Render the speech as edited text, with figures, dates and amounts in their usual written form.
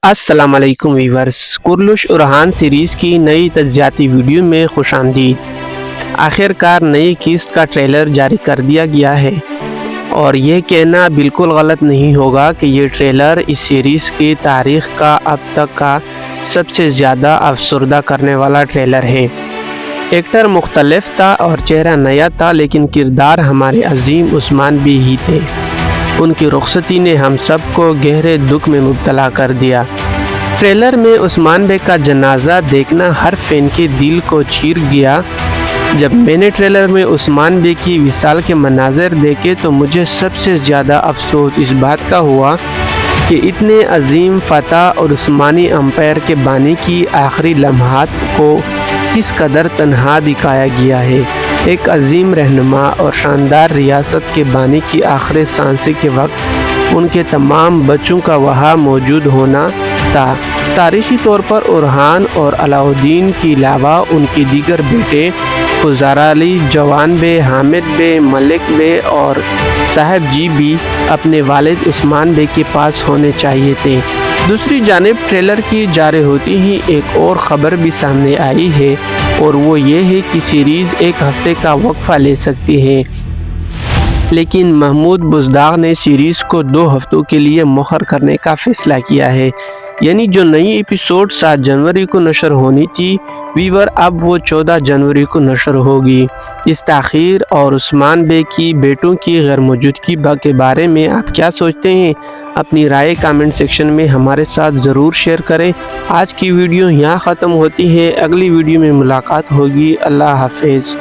السلام علیکم viewers, کرلش Arhan series کی نئی تجزیاتی ویڈیو میں خوش آمدید۔ آخر کار نئی قسط کا ٹریلر جاری کر دیا گیا ہے اور یہ کہنا بالکل غلط نہیں ہوگا کہ یہ ٹریلر اس سیریز کی تاریخ کا اب تک کا سب سے زیادہ افسردہ کرنے والا ٹریلر ہے۔ ایکٹر مختلف تھا اور چہرہ نیا تھا، لیکن کردار ہمارے عظیم عثمان بے ہی تھے۔ ان کی رخصتی نے ہم سب کو گہرے دکھ میں مبتلا کر دیا۔ ٹریلر میں عثمان بے کا جنازہ دیکھنا ہر فین کے دل کو چیر گیا۔ جب میں نے ٹریلر میں عثمان بے کی وصال کے مناظر دیکھے تو مجھے سب سے زیادہ افسوس اس بات کا ہوا کہ اتنے عظیم فتح اور عثمانی امپائر کے بانی کی آخری لمحات کو کس قدر تنہا دکھایا گیا ہے۔ ایک عظیم رہنما اور شاندار ریاست کے بانی کی آخری سانسیں کے وقت ان کے تمام بچوں کا وہاں موجود ہونا تھا۔ تاریخی طور پر ارحان اور علاء الدین کے علاوہ ان کے دیگر بیٹے گزار علی، جوان بے، حامد بے، ملک بے اور صاحب جی بھی اپنے والد عثمان بے کے پاس ہونے چاہیے تھے۔ دوسری جانب ٹریلر کی جاری ہوتی ہی ایک اور خبر بھی سامنے آئی ہے اور وہ یہ ہے کہ سیریز ایک ہفتے کا وقفہ لے سکتی ہے، لیکن محمود بزدار نے سیریز کو 2 ہفتوں کے لیے مؤخر کرنے کا فیصلہ کیا ہے۔ یعنی جو نئی ایپیسوڈ 7 جنوری کو نشر ہونی تھی ویور، اب وہ 14 جنوری کو نشر ہوگی۔ اس تاخیر اور عثمان بے کی بیٹوں کی غیر موجودگی کے بارے میں آپ کیا سوچتے ہیں؟ اپنی رائے کامنٹ سیکشن میں ہمارے ساتھ ضرور شیئر کریں۔ آج کی ویڈیو یہاں ختم ہوتی ہے، اگلی ویڈیو میں ملاقات ہوگی۔ اللہ حافظ۔